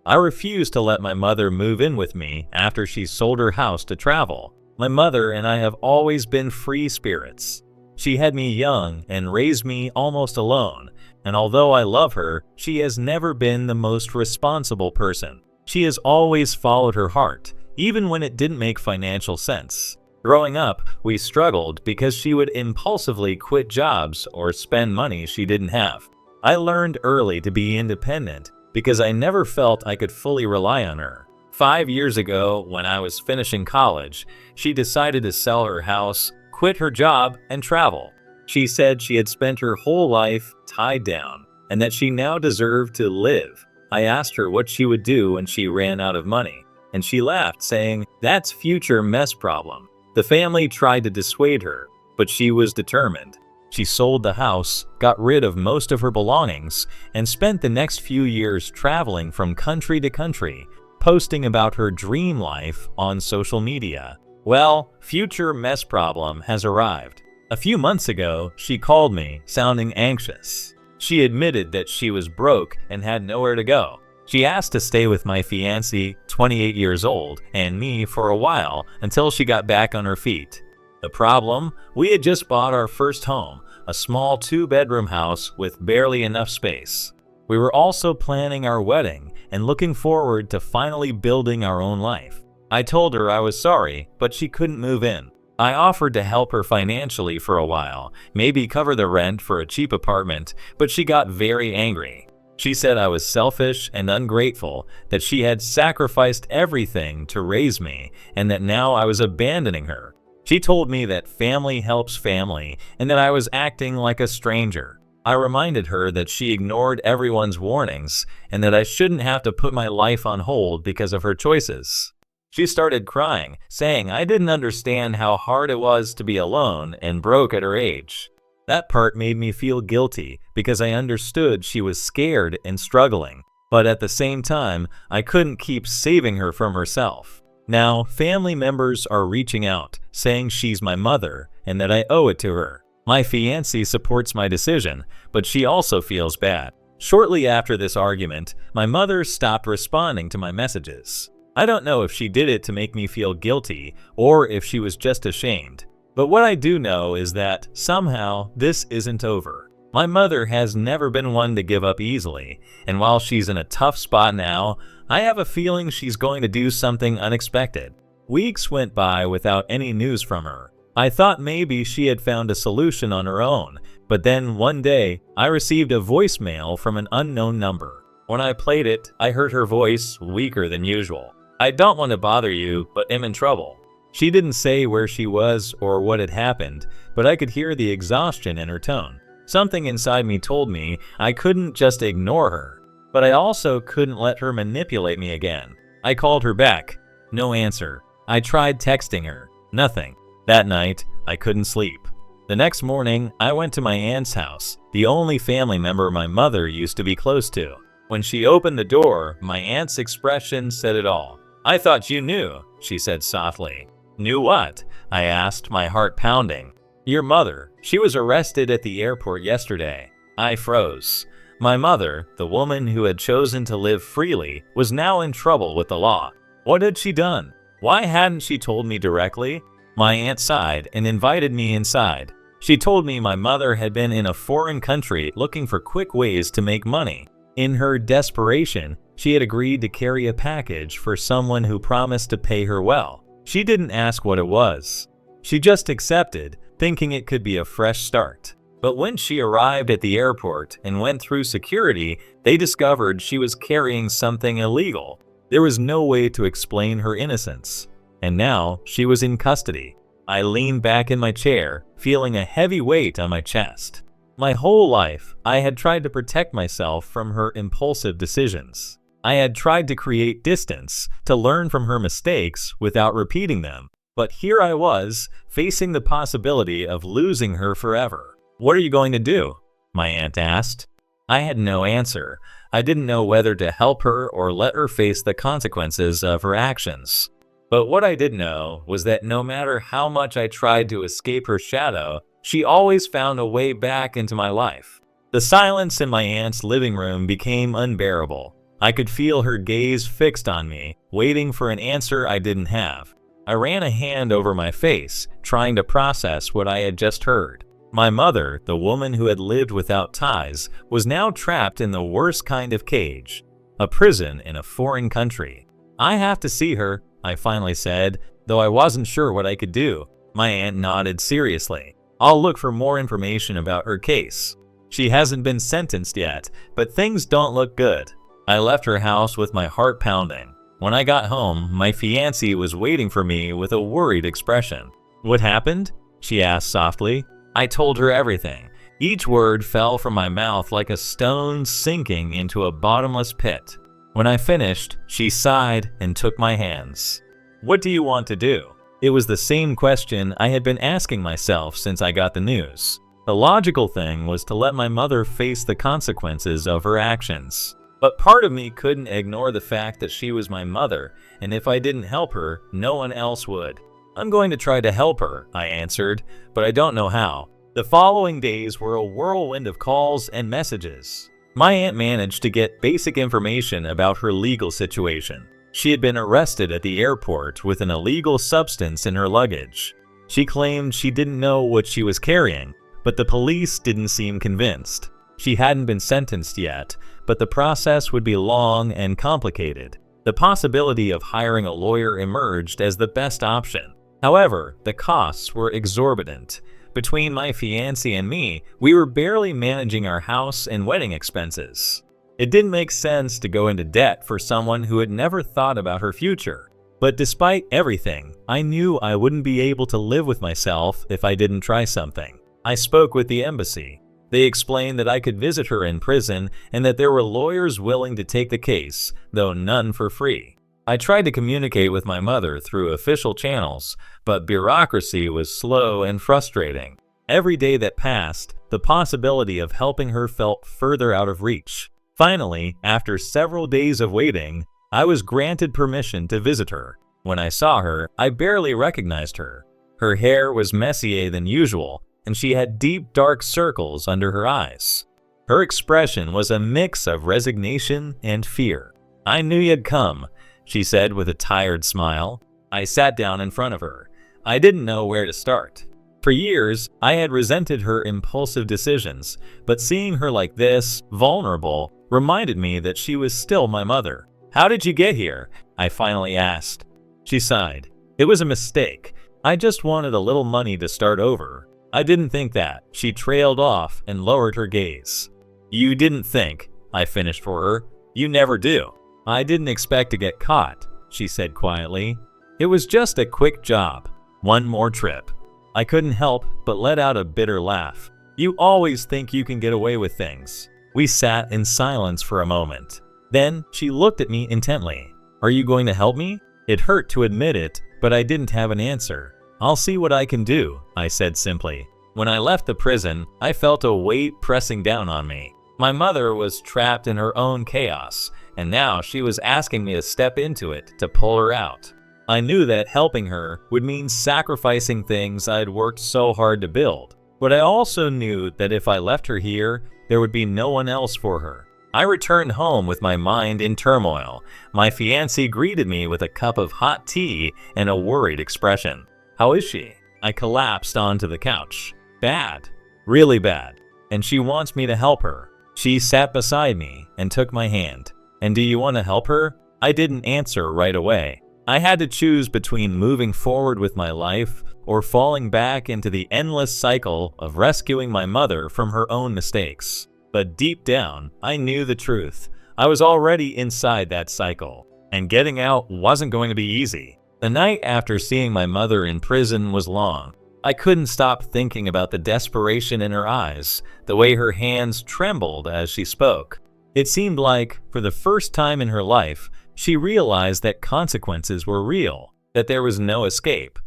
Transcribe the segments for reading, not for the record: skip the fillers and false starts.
I refused to let my mother move in with me after she sold her house to travel. My mother and I have always been free spirits. She had me young and raised me almost alone, and although I love her, she has never been the most responsible person. She has always followed her heart, even when it didn't make financial sense. Growing up, we struggled because she would impulsively quit jobs or spend money she didn't have. I learned early to be independent because I never felt I could fully rely on her. 5 years ago, when I was finishing college, she decided to sell her house, quit her job, and travel. She said she had spent her whole life tied down and that she now deserved to live. I asked her what she would do when she ran out of money, and she laughed, saying, "That's future mess problem." The family tried to dissuade her, but she was determined. She sold the house, got rid of most of her belongings, and spent the next few years traveling from country to country, posting about her dream life on social media. Well, future mess problem has arrived. A few months ago, she called me, sounding anxious. She admitted that she was broke and had nowhere to go. She asked to stay with my fiancé, 28 years old, and me for a while until she got back on her feet. The problem? We had just bought our first home, a small 2-bedroom house with barely enough space. We were also planning our wedding and looking forward to finally building our own life. I told her I was sorry, but she couldn't move in. I offered to help her financially for a while, maybe cover the rent for a cheap apartment, but she got very angry. She said I was selfish and ungrateful, that she had sacrificed everything to raise me, and that now I was abandoning her. She told me that family helps family and that I was acting like a stranger. I reminded her that she ignored everyone's warnings and that I shouldn't have to put my life on hold because of her choices. She started crying, saying I didn't understand how hard it was to be alone and broke at her age. That part made me feel guilty because I understood she was scared and struggling, but at the same time, I couldn't keep saving her from herself. Now, family members are reaching out, saying she's my mother and that I owe it to her. My fiancé supports my decision, but she also feels bad. Shortly after this argument, my mother stopped responding to my messages. I don't know if she did it to make me feel guilty or if she was just ashamed. But what I do know is that, somehow, this isn't over. My mother has never been one to give up easily, and while she's in a tough spot now, I have a feeling she's going to do something unexpected. Weeks went by without any news from her. I thought maybe she had found a solution on her own, but then one day, I received a voicemail from an unknown number. When I played it, I heard her voice weaker than usual. "I don't want to bother you, but am in trouble." She didn't say where she was or what had happened, but I could hear the exhaustion in her tone. Something inside me told me I couldn't just ignore her, but I also couldn't let her manipulate me again. I called her back. No answer. I tried texting her. Nothing. That night, I couldn't sleep. The next morning, I went to my aunt's house, the only family member my mother used to be close to. When she opened the door, my aunt's expression said it all. "I thought you knew," she said softly. "Knew what?" I asked, my heart pounding. "Your mother. She was arrested at the airport yesterday." I froze. My mother, the woman who had chosen to live freely, was now in trouble with the law. What had she done? Why hadn't she told me directly? My aunt sighed and invited me inside. She told me my mother had been in a foreign country looking for quick ways to make money. In her desperation, she had agreed to carry a package for someone who promised to pay her well. She didn't ask what it was. She just accepted, thinking it could be a fresh start. But when she arrived at the airport and went through security, they discovered she was carrying something illegal. There was no way to explain her innocence. And now she was in custody. I leaned back in my chair, feeling a heavy weight on my chest. My whole life, I had tried to protect myself from her impulsive decisions. I had tried to create distance, to learn from her mistakes without repeating them. But here I was, facing the possibility of losing her forever. "What are you going to do?" my aunt asked. I had no answer. I didn't know whether to help her or let her face the consequences of her actions. But what I did know was that no matter how much I tried to escape her shadow, she always found a way back into my life. The silence in my aunt's living room became unbearable. I could feel her gaze fixed on me, waiting for an answer I didn't have. I ran a hand over my face, trying to process what I had just heard. My mother, the woman who had lived without ties, was now trapped in the worst kind of cage, a prison in a foreign country. "I have to see her," I finally said, though I wasn't sure what I could do. My aunt nodded seriously. "I'll look for more information about her case. She hasn't been sentenced yet, but things don't look good." I left her house with my heart pounding. When I got home, my fiancée was waiting for me with a worried expression. "What happened?" she asked softly. I told her everything. Each word fell from my mouth like a stone sinking into a bottomless pit. When I finished, she sighed and took my hands. "What do you want to do?" It was the same question I had been asking myself since I got the news. The logical thing was to let my mother face the consequences of her actions. But part of me couldn't ignore the fact that she was my mother, and if I didn't help her, no one else would. "I'm going to try to help her," I answered, "but I don't know how." The following days were a whirlwind of calls and messages. My aunt managed to get basic information about her legal situation. She had been arrested at the airport with an illegal substance in her luggage. She claimed she didn't know what she was carrying, but the police didn't seem convinced. She hadn't been sentenced yet, but the process would be long and complicated. The possibility of hiring a lawyer emerged as the best option. However, the costs were exorbitant. Between my fiancé and me, we were barely managing our house and wedding expenses. It didn't make sense to go into debt for someone who had never thought about her future. But despite everything, I knew I wouldn't be able to live with myself if I didn't try something. I spoke with the embassy. They explained that I could visit her in prison and that there were lawyers willing to take the case, though none for free. I tried to communicate with my mother through official channels, but bureaucracy was slow and frustrating. Every day that passed, the possibility of helping her felt further out of reach. Finally, after several days of waiting, I was granted permission to visit her. When I saw her, I barely recognized her. Her hair was messier than usual, and she had deep dark circles under her eyes. Her expression was a mix of resignation and fear. "I knew you'd come," she said with a tired smile. I sat down in front of her. I didn't know where to start. For years, I had resented her impulsive decisions, but seeing her like this, vulnerable, reminded me that she was still my mother. "How did you get here?" I finally asked. She sighed. "It was a mistake. I just wanted a little money to start over." I didn't think that. She trailed off and lowered her gaze. "You didn't think," I finished for her. "You never do." "I didn't expect to get caught," she said quietly. "It was just a quick job. One more trip." I couldn't help but let out a bitter laugh. "You always think you can get away with things." We sat in silence for a moment. Then she looked at me intently. "Are you going to help me?" It hurt to admit it, but I didn't have an answer. "I'll see what I can do," I said simply. When I left the prison, I felt a weight pressing down on me. My mother was trapped in her own chaos, and now she was asking me to step into it to pull her out. I knew that helping her would mean sacrificing things I'd worked so hard to build, but I also knew that if I left her here, there would be no one else for her. I returned home with my mind in turmoil. My fiancée greeted me with a cup of hot tea and a worried expression. "How is she?" I collapsed onto the couch. "Bad. Really bad. And she wants me to help her." She sat beside me and took my hand. "And do you want to help her?" I didn't answer right away. I had to choose between moving forward with my life or falling back into the endless cycle of rescuing my mother from her own mistakes. But deep down, I knew the truth. I was already inside that cycle, and getting out wasn't going to be easy. The night after seeing my mother in prison was long. I couldn't stop thinking about the desperation in her eyes, the way her hands trembled as she spoke. It seemed like, for the first time in her life, she realized that consequences were real, that there was no escape.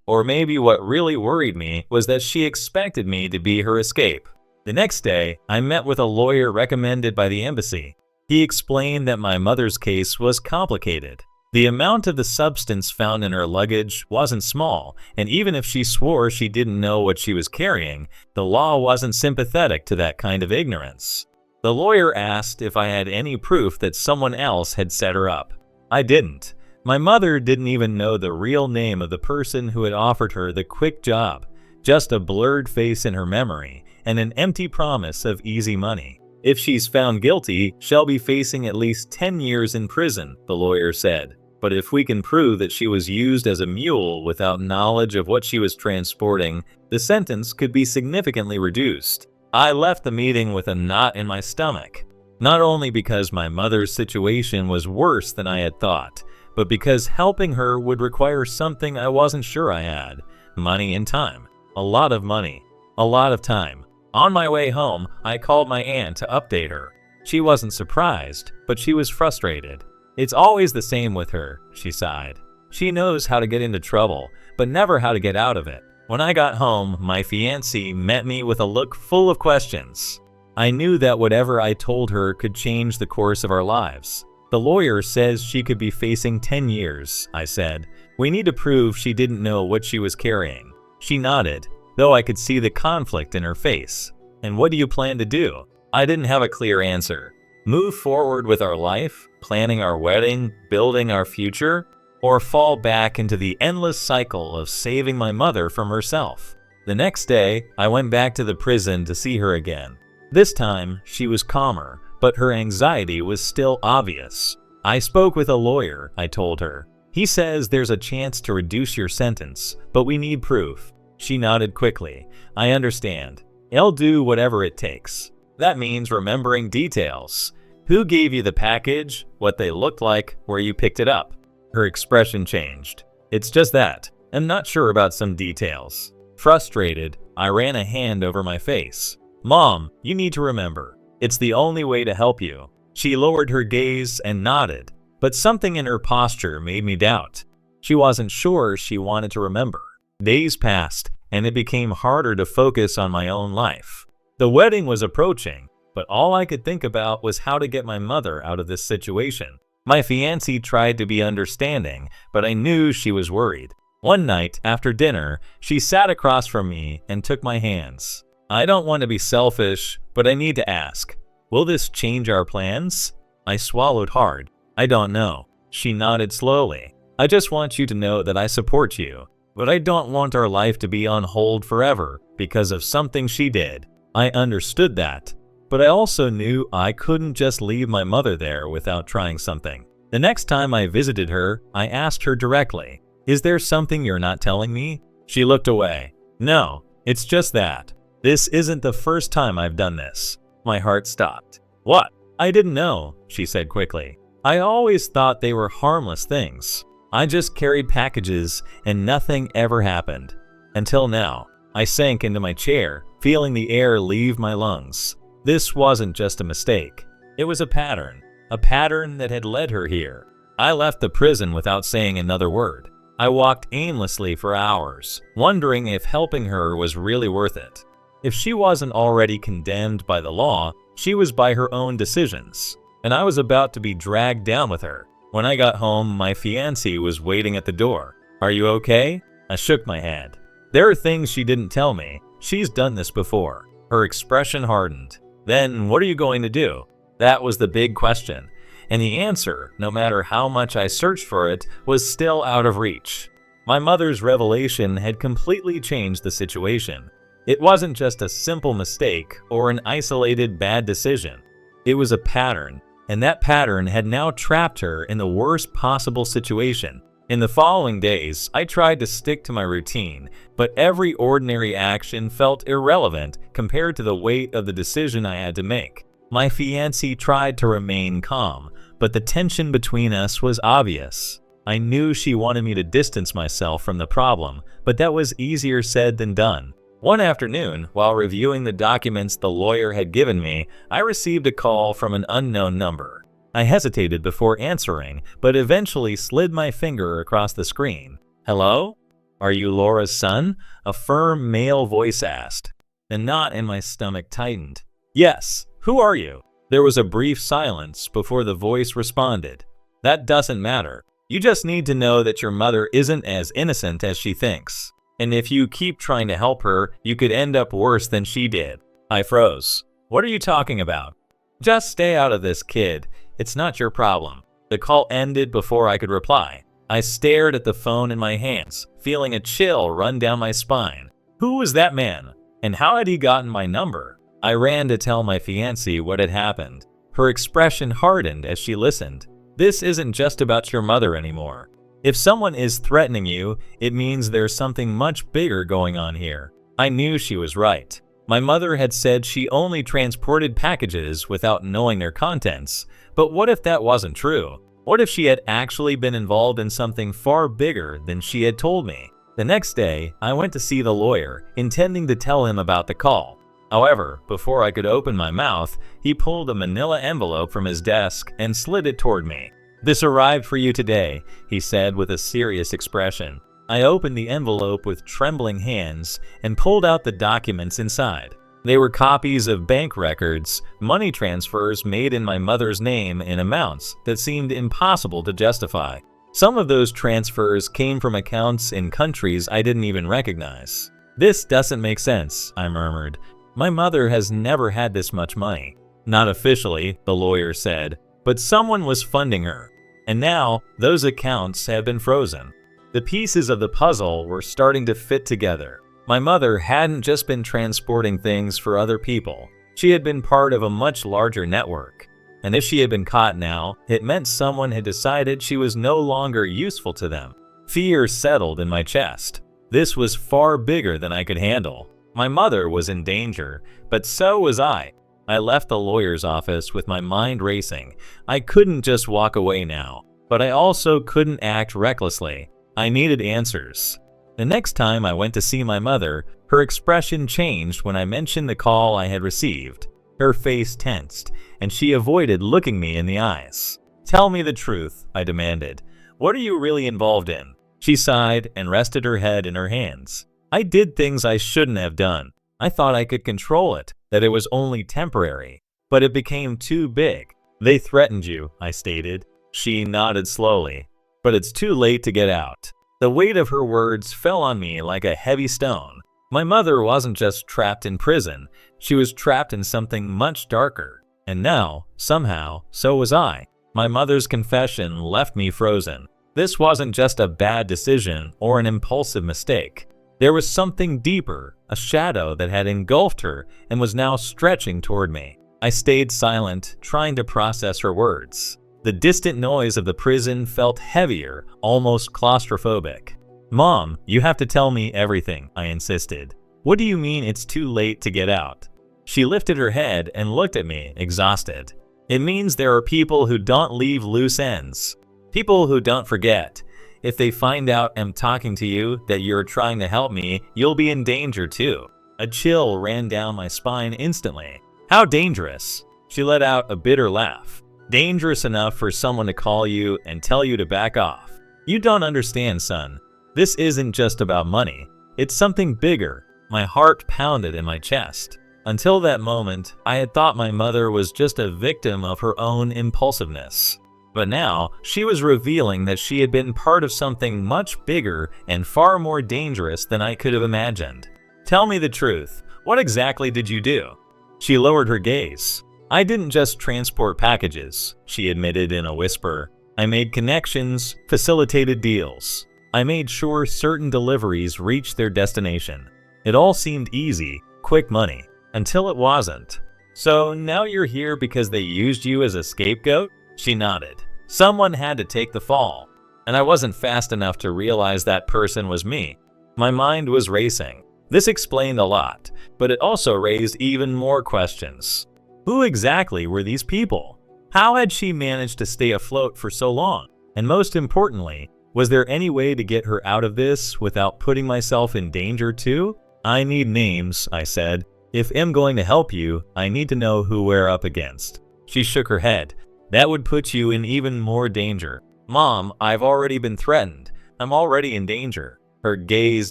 Or maybe what really worried me was that she expected me to be her escape. The next day, I met with a lawyer recommended by the embassy. He explained that my mother's case was complicated. The amount of the substance found in her luggage wasn't small, and even if she swore she didn't know what she was carrying, the law wasn't sympathetic to that kind of ignorance. The lawyer asked if I had any proof that someone else had set her up. I didn't. My mother didn't even know the real name of the person who had offered her the quick job, just a blurred face in her memory and an empty promise of easy money. If she's found guilty, she'll be facing at least 10 years in prison, the lawyer said. But if we can prove that she was used as a mule without knowledge of what she was transporting, the sentence could be significantly reduced. I left the meeting with a knot in my stomach, not only because my mother's situation was worse than I had thought, but because helping her would require something I wasn't sure I had: money and time. A lot of money. A lot of time. On my way home, I called my aunt to update her. She wasn't surprised, but she was frustrated. It's always the same with her, she sighed. She knows how to get into trouble, but never how to get out of it. When I got home, my fiancé met me with a look full of questions. I knew that whatever I told her could change the course of our lives. The lawyer says she could be facing 10 years, I said. We need to prove she didn't know what she was carrying. She nodded, though I could see the conflict in her face. And what do you plan to do? I didn't have a clear answer. Move forward with our life, planning our wedding, building our future, or fall back into the endless cycle of saving my mother from herself. The next day, I went back to the prison to see her again. This time, she was calmer, but her anxiety was still obvious. I spoke with a lawyer, I told her. He says there's a chance to reduce your sentence, but we need proof. She nodded quickly. I understand. I'll do whatever it takes. That means remembering details. Who gave you the package, what they looked like, where you picked it up. Her expression changed. It's just that. I'm not sure about some details. Frustrated, I ran a hand over my face. Mom, you need to remember. It's the only way to help you. She lowered her gaze and nodded, but something in her posture made me doubt. She wasn't sure she wanted to remember. Days passed, and it became harder to focus on my own life. The wedding was approaching, but all I could think about was how to get my mother out of this situation. My fiancé tried to be understanding, but I knew she was worried. One night, after dinner, she sat across from me and took my hands. I don't want to be selfish, but I need to ask, will this change our plans? I swallowed hard. I don't know. She nodded slowly. I just want you to know that I support you, but I don't want our life to be on hold forever because of something she did. I understood that, but I also knew I couldn't just leave my mother there without trying something. The next time I visited her, I asked her directly, "Is there something you're not telling me?" She looked away. "No, it's just that. This isn't the first time I've done this." My heart stopped. "What?" "I didn't know," she said quickly. "I always thought they were harmless things. I just carried packages and nothing ever happened. Until now." I sank into my chair, feeling the air leave my lungs. This wasn't just a mistake. It was a pattern that had led her here. I left the prison without saying another word. I walked aimlessly for hours, wondering if helping her was really worth it. If she wasn't already condemned by the law, she was by her own decisions, and I was about to be dragged down with her. When I got home, my fiancé was waiting at the door. "Are you okay?" I shook my head. There are things she didn't tell me. She's done this before. Her expression hardened. "Then what are you going to do?" That was the big question, and the answer, no matter how much I searched for it, was still out of reach. My mother's revelation had completely changed the situation. It wasn't just a simple mistake or an isolated bad decision. It was a pattern, and that pattern had now trapped her in the worst possible situation. In the following days, I tried to stick to my routine, but every ordinary action felt irrelevant compared to the weight of the decision I had to make. My fiancé tried to remain calm, but the tension between us was obvious. I knew she wanted me to distance myself from the problem, but that was easier said than done. One afternoon, while reviewing the documents the lawyer had given me, I received a call from an unknown number. I hesitated before answering, but eventually slid my finger across the screen. "Hello? Are you Laura's son?" A firm male voice asked. The knot in my stomach tightened. "Yes. Who are you?" There was a brief silence before the voice responded. "That doesn't matter. You just need to know that your mother isn't as innocent as she thinks. And if you keep trying to help her, you could end up worse than she did." I froze. "What are you talking about?" Just stay out of this, kid. It's not your problem. The call ended before I could reply. I stared at the phone in my hands, feeling a chill run down my spine. Who was that man? And how had he gotten my number? I ran to tell my fiancée what had happened. Her expression hardened as she listened. This isn't just about your mother anymore. If someone is threatening you, it means there's something much bigger going on here. I knew she was right. My mother had said she only transported packages without knowing their contents. But what if that wasn't true? What if she had actually been involved in something far bigger than she had told me? The next day, I went to see the lawyer, intending to tell him about the call. However, before I could open my mouth, he pulled a manila envelope from his desk and slid it toward me. "This arrived for you today," he said with a serious expression. I opened the envelope with trembling hands and pulled out the documents inside. They were copies of bank records, money transfers made in my mother's name in amounts that seemed impossible to justify. Some of those transfers came from accounts in countries I didn't even recognize. "This doesn't make sense," I murmured. "My mother has never had this much money." "Not officially," the lawyer said, "but someone was funding her. And now, those accounts have been frozen." The pieces of the puzzle were starting to fit together. My mother hadn't just been transporting things for other people. She had been part of a much larger network. And if she had been caught now, it meant someone had decided she was no longer useful to them. Fear settled in my chest. This was far bigger than I could handle. My mother was in danger, but so was I. I left the lawyer's office with my mind racing. I couldn't just walk away now, but I also couldn't act recklessly. I needed answers. The next time I went to see my mother, her expression changed when I mentioned the call I had received. Her face tensed, and she avoided looking me in the eyes. "Tell me the truth," I demanded. "What are you really involved in?" She sighed and rested her head in her hands. "I did things I shouldn't have done. I thought I could control it, that it was only temporary. But it became too big." "They threatened you," I stated. She nodded slowly. "But it's too late to get out." The weight of her words fell on me like a heavy stone. My mother wasn't just trapped in prison, she was trapped in something much darker. And now, somehow, so was I. My mother's confession left me frozen. This wasn't just a bad decision or an impulsive mistake. There was something deeper, a shadow that had engulfed her and was now stretching toward me. I stayed silent, trying to process her words. The distant noise of the prison felt heavier, almost claustrophobic. "Mom, you have to tell me everything," I insisted. "What do you mean it's too late to get out?" She lifted her head and looked at me, exhausted. "It means there are people who don't leave loose ends. People who don't forget. If they find out I'm talking to you, that you're trying to help me, you'll be in danger too." A chill ran down my spine instantly. "How dangerous?" She let out a bitter laugh. "Dangerous enough for someone to call you and tell you to back off. You don't understand, son. This isn't just about money. It's something bigger." My heart pounded in my chest. Until that moment, I had thought my mother was just a victim of her own impulsiveness. But now, she was revealing that she had been part of something much bigger and far more dangerous than I could have imagined. "Tell me the truth. What exactly did you do?" She lowered her gaze. "I didn't just transport packages," she admitted in a whisper. "I made connections, facilitated deals. I made sure certain deliveries reached their destination. It all seemed easy, quick money, until it wasn't." "So now you're here because they used you as a scapegoat?" She nodded. "Someone had to take the fall, and I wasn't fast enough to realize that person was me." My mind was racing. This explained a lot, but it also raised even more questions. Who exactly were these people? How had she managed to stay afloat for so long? And most importantly, was there any way to get her out of this without putting myself in danger too? "I need names," I said. "If I'm going to help you, I need to know who we're up against." She shook her head. "That would put you in even more danger." "Mom, I've already been threatened. I'm already in danger." Her gaze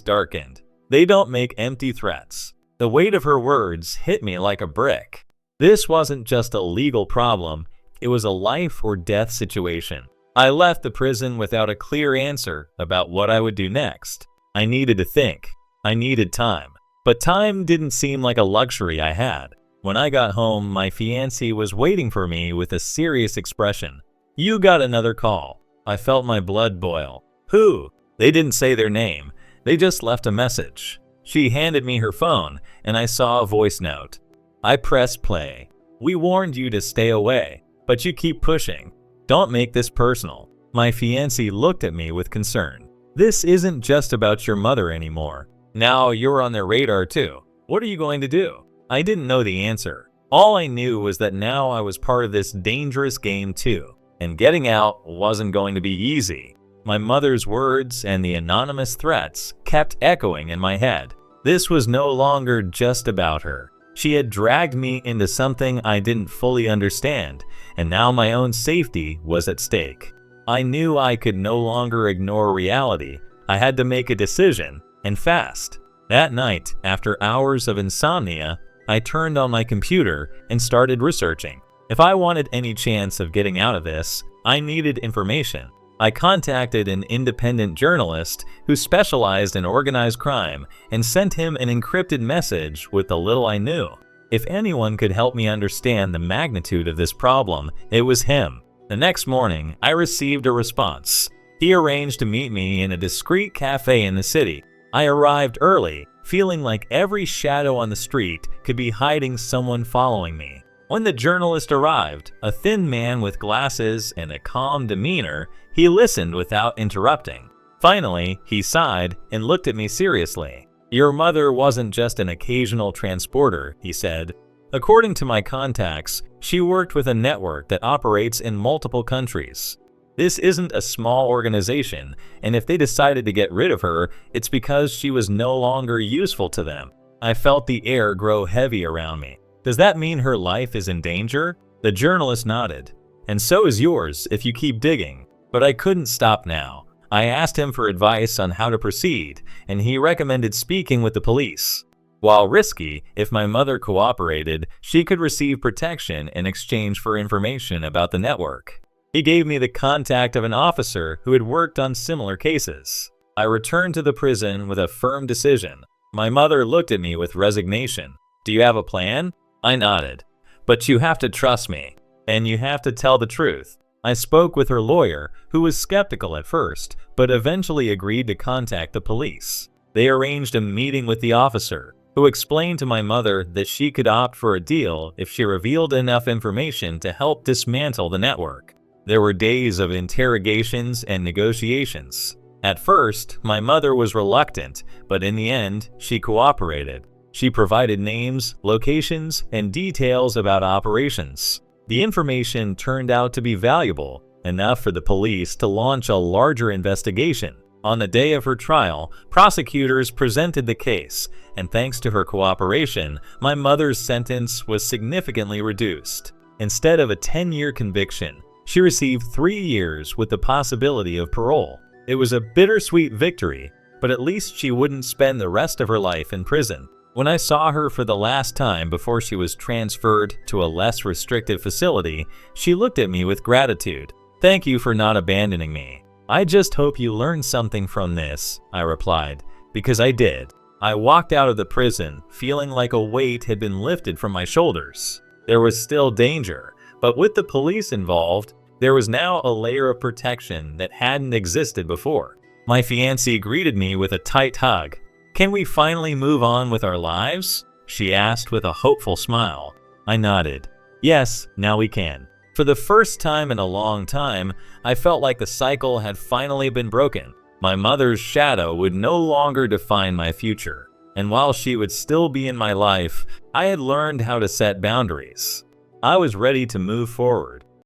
darkened. "They don't make empty threats." The weight of her words hit me like a brick. This wasn't just a legal problem, it was a life or death situation. I left the prison without a clear answer about what I would do next. I needed to think. I needed time. But time didn't seem like a luxury I had. When I got home, my fiancée was waiting for me with a serious expression. "You got another call." I felt my blood boil. "Who?" They didn't say their name. They just left a message. She handed me her phone, and I saw a voice note. I pressed play. "We warned you to stay away, but you keep pushing. Don't make this personal." My fiancé looked at me with concern. "This isn't just about your mother anymore. Now you're on their radar too. What are you going to do?" I didn't know the answer. All I knew was that now I was part of this dangerous game too, and getting out wasn't going to be easy. My mother's words and the anonymous threats kept echoing in my head. This was no longer just about her. She had dragged me into something I didn't fully understand, and now my own safety was at stake. I knew I could no longer ignore reality. I had to make a decision, and fast. That night, after hours of insomnia, I turned on my computer and started researching. If I wanted any chance of getting out of this, I needed information. I contacted an independent journalist who specialized in organized crime and sent him an encrypted message with the little I knew. If anyone could help me understand the magnitude of this problem, it was him. The next morning, I received a response. He arranged to meet me in a discreet cafe in the city. I arrived early, feeling like every shadow on the street could be hiding someone following me. When the journalist arrived, a thin man with glasses and a calm demeanor, he listened without interrupting. Finally, he sighed and looked at me seriously. "Your mother wasn't just an occasional transporter," he said. "According to my contacts, she worked with a network that operates in multiple countries. This isn't a small organization, and if they decided to get rid of her, it's because she was no longer useful to them." I felt the air grow heavy around me. "Does that mean her life is in danger?" The journalist nodded. "And so is yours if you keep digging." But I couldn't stop now. I asked him for advice on how to proceed, and he recommended speaking with the police. While risky, if my mother cooperated, she could receive protection in exchange for information about the network. He gave me the contact of an officer who had worked on similar cases. I returned to the prison with a firm decision. My mother looked at me with resignation. "Do you have a plan?" I nodded. "But you have to trust me, and you have to tell the truth." I spoke with her lawyer, who was skeptical at first, but eventually agreed to contact the police. They arranged a meeting with the officer, who explained to my mother that she could opt for a deal if she revealed enough information to help dismantle the network. There were days of interrogations and negotiations. At first, my mother was reluctant, but in the end, she cooperated. She provided names, locations, and details about operations. The information turned out to be valuable, enough for the police to launch a larger investigation. On the day of her trial, prosecutors presented the case, and thanks to her cooperation, my mother's sentence was significantly reduced. Instead of a 10-year conviction, she received 3 years with the possibility of parole. It was a bittersweet victory, but at least she wouldn't spend the rest of her life in prison. When I saw her for the last time before she was transferred to a less restricted facility, she looked at me with gratitude. "Thank you for not abandoning me. I just hope you learned something from this," I replied, because I did. I walked out of the prison feeling like a weight had been lifted from my shoulders. There was still danger, but with the police involved, there was now a layer of protection that hadn't existed before. My fiancée greeted me with a tight hug. "Can we finally move on with our lives?" she asked with a hopeful smile. I nodded. "Yes, now we can." For the first time in a long time, I felt like the cycle had finally been broken. My mother's shadow would no longer define my future, and while she would still be in my life, I had learned how to set boundaries. I was ready to move forward.